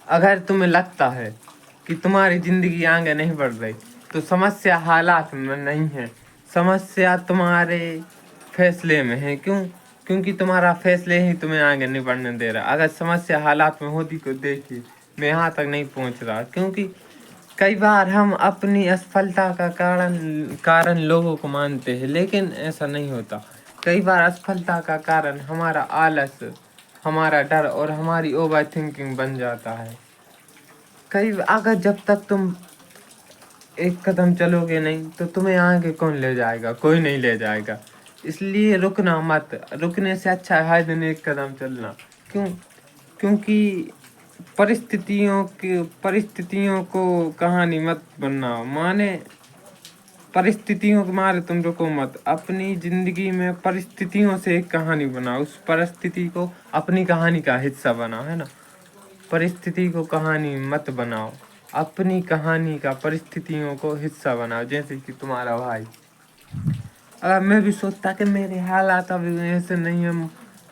अगर तुम्हें लगता है कि तुम्हारी ज़िंदगी आगे नहीं बढ़ रही, तो समस्या हालात में नहीं है, समस्या तुम्हारे फैसले में है। क्योंकि तुम्हारा फैसले ही तुम्हें आगे नहीं बढ़ने दे रहा। अगर समस्या हालात में होती तो देखिए मैं यहाँ तक नहीं पहुँच रहा। क्योंकि कई बार हम अपनी असफलता का कारण लोगों को मानते हैं, लेकिन ऐसा नहीं होता। कई बार असफलता का कारण हमारा आलस, हमारा डर और हमारी ओवर थिंकिंग बन जाता है। अगर जब तक तुम एक कदम चलोगे नहीं तो तुम्हें आगे कौन ले जाएगा? कोई नहीं ले जाएगा। इसलिए रुकना मत। रुकने से अच्छा है हर दिन एक कदम चलना। क्योंकि परिस्थितियों को कहानी मत बनाओ। माने परिस्थितियों के मारे तुम रुको मत। अपनी ज़िंदगी में परिस्थितियों से एक कहानी बनाओ। उस परिस्थिति को अपनी कहानी का हिस्सा बनाओ, है ना। परिस्थिति को कहानी मत बनाओ, अपनी कहानी का परिस्थितियों को हिस्सा बनाओ। जैसे कि तुम्हारा भाई, अगर मैं भी सोचता कि मेरे हालात अभी ऐसे नहीं है,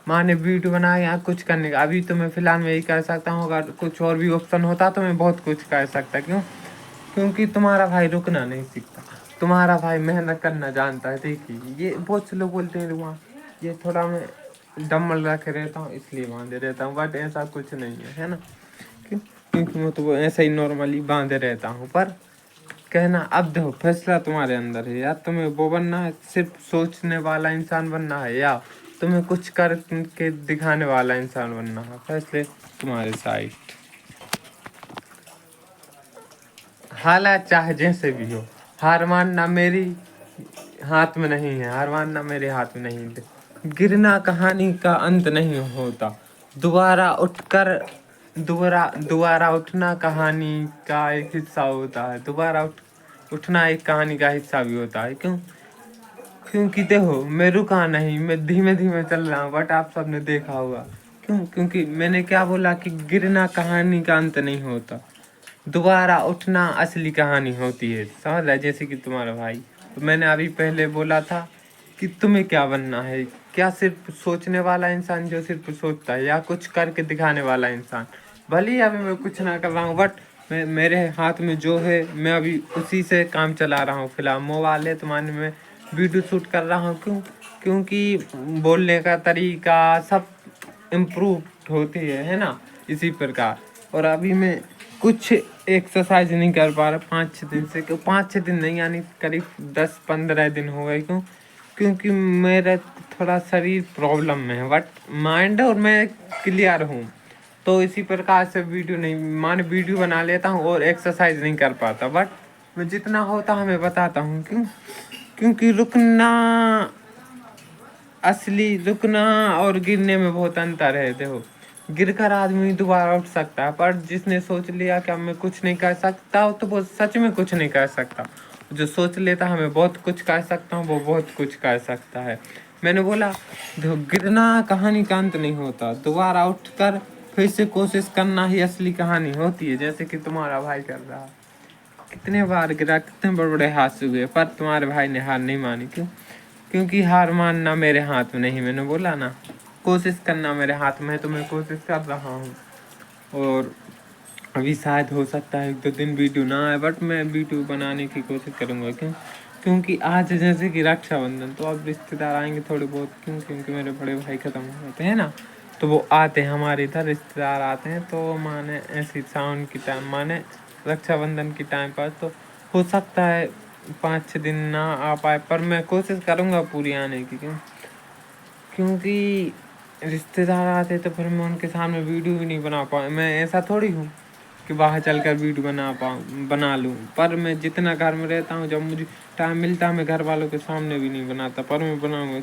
माने वीडियो बना या कुछ करने का, अभी तो मैं फ़िलहाल में यही कर सकता हूँ। अगर कुछ और भी ऑप्शन होता तो मैं बहुत कुछ कर सकता। क्योंकि तुम्हारा भाई रुकना नहीं सीखता, तुम्हारा भाई मेहनत करना जानता है। देखिए ये बहुत से लोग बोलते हैं वहाँ, ये थोड़ा मैं डम्बल रखे रहता हूँ इसलिए बांधे रहता हूँ, बट ऐसा कुछ नहीं है ना। क्योंकि मैं तो ऐसा ही नॉर्मली बांधे रहता हूँ। पर कहना अब देखो, फैसला तुम्हारे अंदर है। या तुम्हें वो बनना है, सिर्फ सोचने वाला इंसान बनना है, या तुम्हें कुछ करके दिखाने वाला इंसान बनना है। फैसले तुम्हारे साइड। हालात चाहे जैसे भी हो, हार मानना मेरी हाथ में नहीं है, हार मानना मेरे हाथ में नहीं है। गिरना कहानी का अंत नहीं होता, दोबारा उठना कहानी का एक हिस्सा होता है। उठना एक कहानी का हिस्सा भी होता है। क्योंकि देखो मैं रुका नहीं, मैं धीमे धीमे चल रहा हूँ। बट आप सबने देखा होगा क्योंकि मैंने क्या बोला कि गिरना कहानी का अंत नहीं होता, दोबारा उठना असली कहानी होती है। समझ रहे? जैसे कि तुम्हारा भाई, तो मैंने अभी पहले बोला था कि तुम्हें क्या बनना है। क्या सिर्फ सोचने वाला इंसान जो सिर्फ सोचता है, या कुछ करके दिखाने वाला इंसान? भले ही अभी मैं कुछ ना कर रहा हूँ, बट मेरे हाथ में जो है मैं अभी उसी से काम चला रहा हूँ। फिलहाल मोबाइल है तो माने मैं वीडियो शूट कर रहा हूँ। क्योंकि बोलने का तरीका सब इम्प्रूव होती है ना, इसी प्रकार। और अभी मैं कुछ एक्सरसाइज नहीं कर पा रहा 5-6 दिन से। 5-6 दिन नहीं, यानी करीब 10-15 दिन हो गए। क्योंकि मेरा थोड़ा शरीर प्रॉब्लम में है, बट माइंड और मैं क्लियर हूँ। तो इसी प्रकार से वीडियो बना लेता हूँ और एक्सरसाइज नहीं कर पाता। बट मैं जितना होता है मैं बताता हूँ। क्योंकि रुकना और गिरने में बहुत अंतर है। देखो, गिरकर आदमी दोबारा उठ सकता है, पर जिसने सोच लिया कि अब मैं कुछ नहीं कर सकता, तो वो सच में कुछ नहीं कर सकता। जो सोच लेता है मैं बहुत कुछ कर सकता हूँ, वो बहुत कुछ कर सकता है। मैंने बोला देखो, गिरना कहानी का अंत नहीं होता, दोबारा उठकर फिर से कोशिश करना ही असली कहानी होती है। जैसे कि तुम्हारा भाई कर रहा है, कितने बार गिरा, कितने बड़े बड़े हादसे हुए, पर तुम्हारे भाई ने हार नहीं मानी। क्योंकि हार मानना मेरे हाथ में नहीं। मैंने बोला ना, कोशिश करना मेरे हाथ में है, तो मैं कोशिश कर रहा हूँ। और अभी शायद हो सकता है 1-2 दिन वीडियो ना आए, बट मैं वीडियो बनाने की कोशिश करूँगा। क्योंकि आज जैसे कि रक्षाबंधन, तो अब रिश्तेदार आएंगे थोड़े बहुत। क्योंकि मेरे बड़े भाई ख़त्म हो जाते हैं ना, तो वो आते हैं हमारे इधर, रिश्तेदार आते हैं। तो माने ऐसी सावन की टाइम, माने रक्षाबंधन की टाइम पर, तो हो सकता है 5-6 दिन ना आ पाए, पर मैं कोशिश करूँगा पूरी आने की। क्योंकि रिश्तेदार आते तो फिर मैं उनके सामने वीडियो भी नहीं बना पाऊँ। मैं ऐसा थोड़ी हूँ कि बाहर चलकर वीडियो बना लूँ। पर मैं जितना घर में रहता हूँ, जब मुझे टाइम मिलता है, मैं घर वालों के सामने भी नहीं बनाता, पर मैं बनाऊँगा।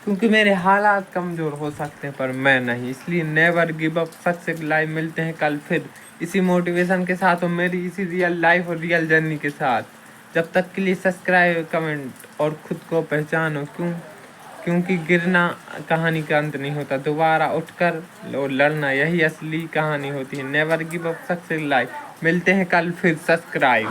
क्योंकि मेरे हालात कमज़ोर हो सकते हैं, पर मैं नहीं। इसलिए never give up. Success live मिलते हैं कल फिर इसी मोटिवेशन के साथ और मेरी इसी रियल लाइफ और रियल जर्नी के साथ। जब तक के लिए सब्सक्राइब, कमेंट और खुद को पहचानो। क्योंकि गिरना कहानी का अंत नहीं होता, दोबारा उठकर और लड़ना यही असली कहानी होती है। Never give up, success life. मिलते हैं कल फिर, सब्सक्राइब।